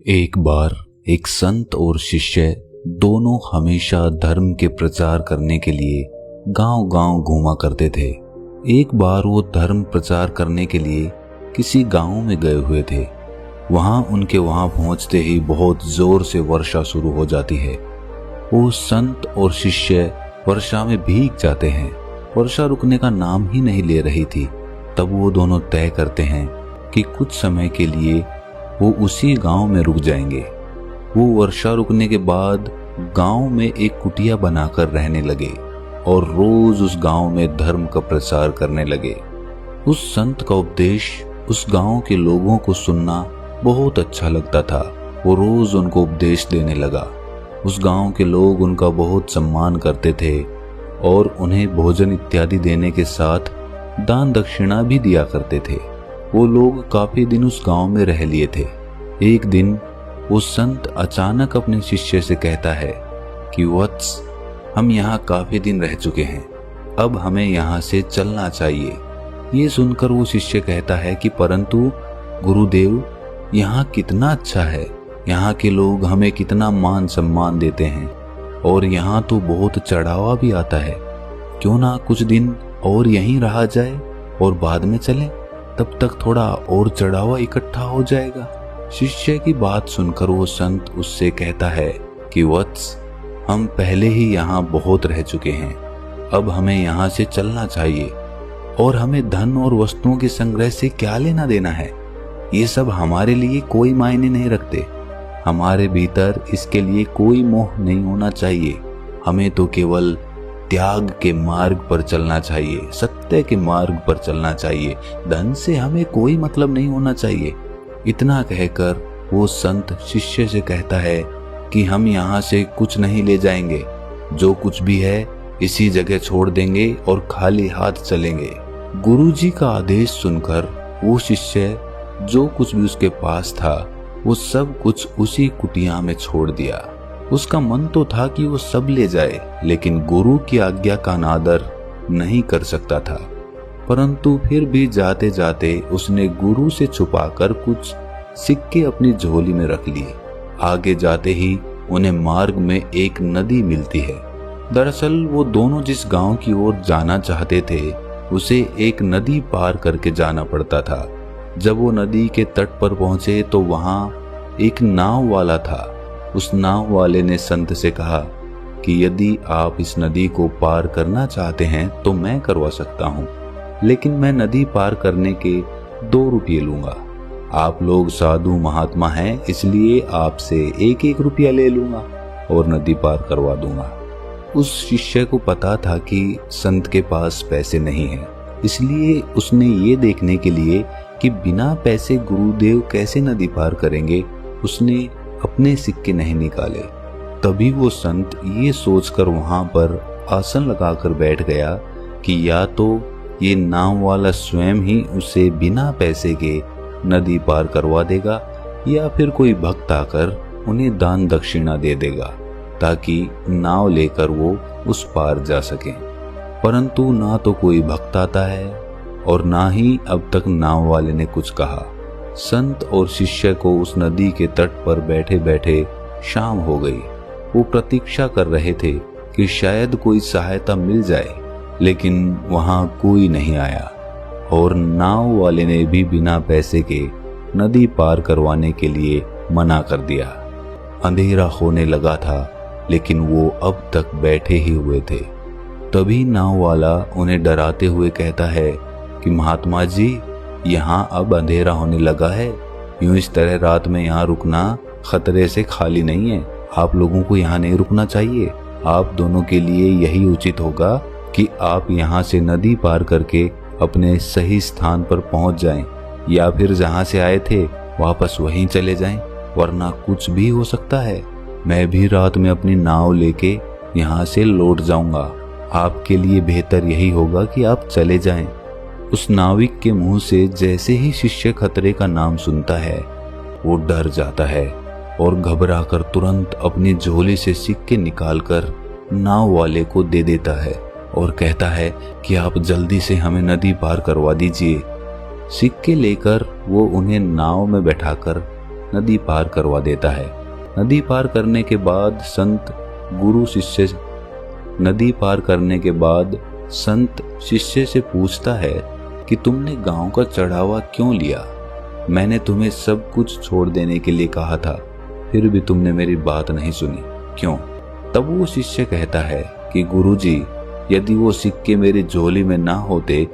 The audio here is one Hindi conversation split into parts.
एक बार एक संत और शिष्य दोनों हमेशा धर्म के प्रचार करने के लिए गांव-गांव घूमा करते थे। एक बार वो धर्म प्रचार करने के लिए किसी गांव में गए हुए थे। उनके वहां पहुंचते ही बहुत जोर से वर्षा शुरू हो जाती है। वो संत और शिष्य वर्षा में भीग जाते हैं। वर्षा रुकने का नाम ही नहीं ले रही थी। तब वो दोनों तय करते हैं कि कुछ समय के लिए वो उसी गांव में रुक जाएंगे। वो वर्षा रुकने के बाद गांव में एक कुटिया बनाकर रहने लगे और रोज उस गांव में धर्म का प्रचार करने लगे। उस संत का उपदेश उस गांव के लोगों को सुनना बहुत अच्छा लगता था। वो रोज उनको उपदेश देने लगा। उस गांव के लोग उनका बहुत सम्मान करते थे और उन्हें भोजन इत्यादि देने के साथ दान दक्षिणा भी दिया करते थे। वो लोग काफी दिन उस गांव में रह लिए थे। एक दिन वो संत अचानक अपने शिष्य से कहता है कि वत्स, हम यहाँ काफी दिन रह चुके हैं, अब हमें यहाँ से चलना चाहिए। ये सुनकर वो शिष्य कहता है कि परंतु गुरुदेव, यहाँ कितना अच्छा है, यहाँ के लोग हमें कितना मान सम्मान देते हैं और यहाँ तो बहुत चढ़ावा भी आता है। क्यों ना कुछ दिन और यहीं रहा जाए और बाद में चलें, तब तक थोड़ा और चढ़ावा इकट्ठा हो जाएगा। शिष्य की बात सुनकर वो संत उससे कहता है कि वत्स, हम पहले ही यहाँ बहुत रह चुके हैं, अब हमें यहाँ से चलना चाहिए और हमें धन और वस्तुओं के संग्रह से क्या लेना देना है। ये सब हमारे लिए कोई मायने नहीं रखते। हमारे भीतर इसके लिए कोई मोह नहीं होना चाहिए। हमें तो केवल त्याग के मार्ग पर चलना चाहिए, सत्य के मार्ग पर चलना चाहिए। धन से हमें कोई मतलब नहीं होना चाहिए। इतना कहकर वो संत शिष्य से कहता है कि हम यहाँ से कुछ नहीं ले जाएंगे, जो कुछ भी है इसी जगह छोड़ देंगे और खाली हाथ चलेंगे। गुरुजी का आदेश सुनकर वो शिष्य जो कुछ भी उसके पास था वो सब कुछ उसी कुटिया में छोड़ दिया। उसका मन तो था कि वो सब ले जाए, लेकिन गुरु की आज्ञा का अनादर नहीं कर सकता था। परंतु फिर भी जाते जाते उसने गुरु से छुपाकर कुछ सिक्के अपनी झोली में रख लिए। आगे जाते ही उन्हें मार्ग में एक नदी मिलती है। दरअसल वो दोनों जिस गांव की ओर जाना चाहते थे उसे एक नदी पार करके जाना पड़ता था। जब वो नदी के तट पर पहुंचे तो वहां एक नाव वाला था। उस नाव वाले ने संत से कहा कि यदि आप इस नदी को पार करना चाहते हैं तो मैं करवा सकता हूँ, लेकिन मैं नदी पार करने के 2 रुपये लूंगा। आप लोग साधु महात्मा हैं, इसलिए आपसे 1-1 रुपया ले लूंगा और नदी पार करवा दूंगा। उस शिष्य को पता था कि संत के पास पैसे नहीं हैं, इसलिए उसने ये देखने के लिए कि बिना पैसे गुरुदेव कैसे नदी पार करेंगे, उसने अपने सिक्के नहीं निकाले। तभी वो संत ये सोचकर वहां पर आसन लगाकर बैठ गया कि या तो ये नाव वाला स्वयं ही उसे बिना पैसे के नदी पार करवा देगा या फिर कोई भक्त आकर उन्हें दान दक्षिणा दे देगा ताकि नाव लेकर वो उस पार जा सके। परंतु ना तो कोई भक्त आता है और ना ही अब तक नाव वाले ने कुछ कहा। संत और शिष्य को उस नदी के तट पर बैठे बैठे शाम हो गई। वो प्रतीक्षा कर रहे थे कि शायद कोई सहायता मिल जाए, लेकिन वहां कोई नहीं आया और नाव वाले ने भी बिना पैसे के नदी पार करवाने के लिए मना कर दिया। अंधेरा होने लगा था, लेकिन वो अब तक बैठे ही हुए थे। तभी नाव वाला उन्हें डराते हुए कहता है कि महात्मा जी, यहाँ अब अंधेरा होने लगा है। यूं इस तरह रात में यहाँ रुकना खतरे से खाली नहीं है। आप लोगों को यहाँ नहीं रुकना चाहिए। आप दोनों के लिए यही उचित होगा कि आप यहाँ से नदी पार करके अपने सही स्थान पर पहुँच जाएं, या फिर जहाँ से आए थे वापस वहीं चले जाएं, वरना कुछ भी हो सकता है। मैं भी रात में अपनी नाव लेके यहाँ से लौट जाऊंगा। आपके लिए बेहतर यही होगा कि आप चले जाएं। उस नाविक के मुंह से जैसे ही शिष्य खतरे का नाम सुनता है वो डर जाता है और घबराकर तुरंत अपनी झोली से सिक्के निकालकर नाव वाले को दे देता है और कहता है कि आप जल्दी से हमें नदी पार करवा दीजिए। सिक्के लेकर वो उन्हें नाव में बैठाकर नदी पार करवा देता है। नदी पार करने के बाद संत शिष्य से पूछता है कि तुमने गांव का चढ़ावा क्यों लिया? मैंने तुम्हें सब कुछ छोड़ देने के लिए कहा था, फिर भी तुमने मेरी बात नहीं सुनी, क्यों? तब वो शिष्य कहता है कि गुरुजी, यदि वो सिक्के मेरी झोली में ना होते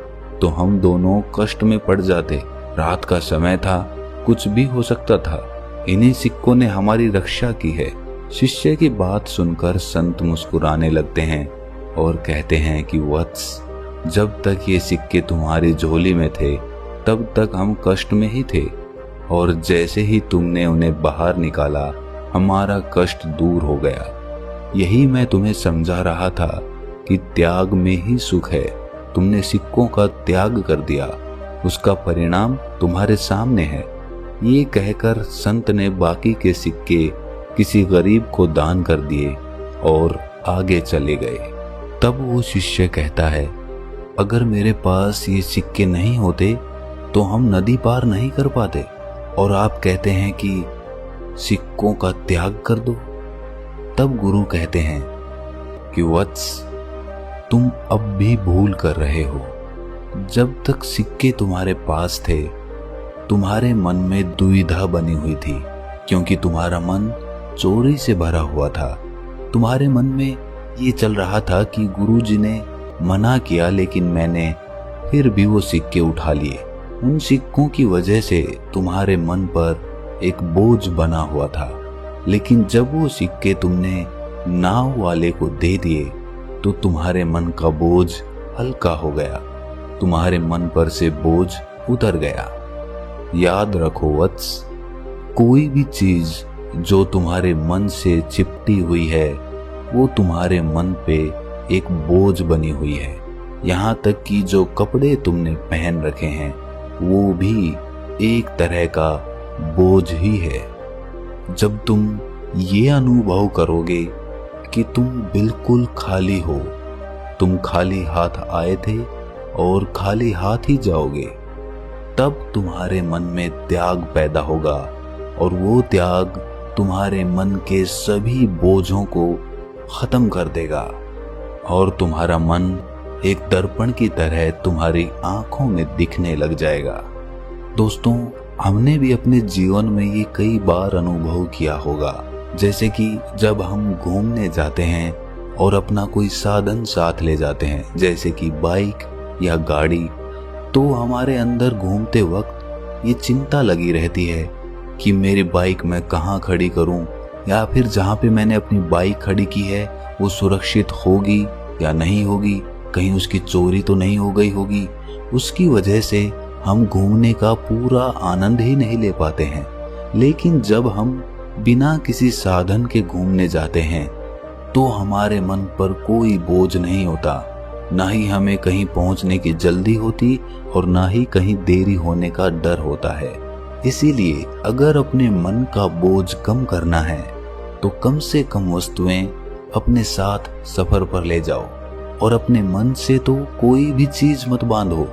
तो हम दोनों कष्ट में पड़ जाते। रात का समय था, कुछ भी हो सकता था। इन्हीं सिक्कों ने हमारी रक्षा की है। शिष्य की बात सुनकर संत मुस्कुराने लगते हैं और कहते हैं कि वत्स, जब तक ये सिक्के तुम्हारी झोली में थे तब तक हम कष्ट में ही थे, और जैसे ही तुमने उन्हें बाहर निकाला हमारा कष्ट दूर हो गया। यही मैं तुम्हें समझा रहा था कि त्याग में ही सुख है। तुमने सिक्कों का त्याग कर दिया, उसका परिणाम तुम्हारे सामने है। ये कहकर संत ने बाकी के सिक्के किसी गरीब को दान कर दिए और आगे चले गए। तब वो शिष्य कहता है, अगर मेरे पास ये सिक्के नहीं होते तो हम नदी पार नहीं कर पाते, और आप कहते हैं कि सिक्कों का त्याग कर दो। तब गुरु कहते हैं कि वत्स, तुम अब भी भूल कर रहे हो। जब तक सिक्के तुम्हारे पास थे तुम्हारे मन में दुविधा बनी हुई थी, क्योंकि तुम्हारा मन चोरी से भरा हुआ था। तुम्हारे मन में ये चल रहा था कि गुरुजी ने मना किया, लेकिन मैंने फिर भी वो सिक्के उठा लिए। उन सिक्कों की वजह से तुम्हारे मन पर एक बोझ बना हुआ था, लेकिन जब वो सिक्के तुमने नाव वाले को दे दिए तो तुम्हारे मन का बोझ हल्का हो गया, तुम्हारे मन पर से बोझ उतर गया। याद रखो वत्स, कोई भी चीज जो तुम्हारे मन से चिपटी हुई है वो तुम्हारे मन पे एक बोझ बनी हुई है। यहाँ तक कि जो कपड़े तुमने पहन रखे हैं वो भी एक तरह का बोझ ही है। जब तुम ये अनुभव करोगे कि तुम बिल्कुल खाली हो, तुम खाली हाथ आए थे और खाली हाथ ही जाओगे, तब तुम्हारे मन में त्याग पैदा होगा, और वो त्याग तुम्हारे मन के सभी बोझों को खत्म कर देगा, और तुम्हारा मन एक दर्पण की तरह तुम्हारी आंखों में दिखने लग जाएगा। दोस्तों, हमने भी अपने जीवन में ये कई बार अनुभव किया होगा, जैसे कि जब हम घूमने जाते हैं और अपना कोई साधन साथ ले जाते हैं, जैसे कि बाइक या गाड़ी, तो हमारे अंदर घूमते वक्त ये चिंता लगी रहती है कि मेरी बाइक मैं कहाँ खड़ी करूं, या फिर जहाँ पे मैंने अपनी बाइक खड़ी की है वो सुरक्षित होगी या नहीं होगी, कहीं उसकी चोरी तो नहीं हो गई होगी। उसकी वजह से हम घूमने का पूरा आनंद ही नहीं ले पाते हैं। लेकिन जब हम बिना किसी साधन के घूमने जाते हैं तो हमारे मन पर कोई बोझ नहीं होता, ना ही हमें कहीं पहुंचने की जल्दी होती और ना ही कहीं देरी होने का डर होता है। इसीलिए अगर अपने मन का बोझ कम करना है तो कम से कम वस्तुएं अपने साथ सफर पर ले जाओ, और अपने मन से तो कोई भी चीज मत बांधो।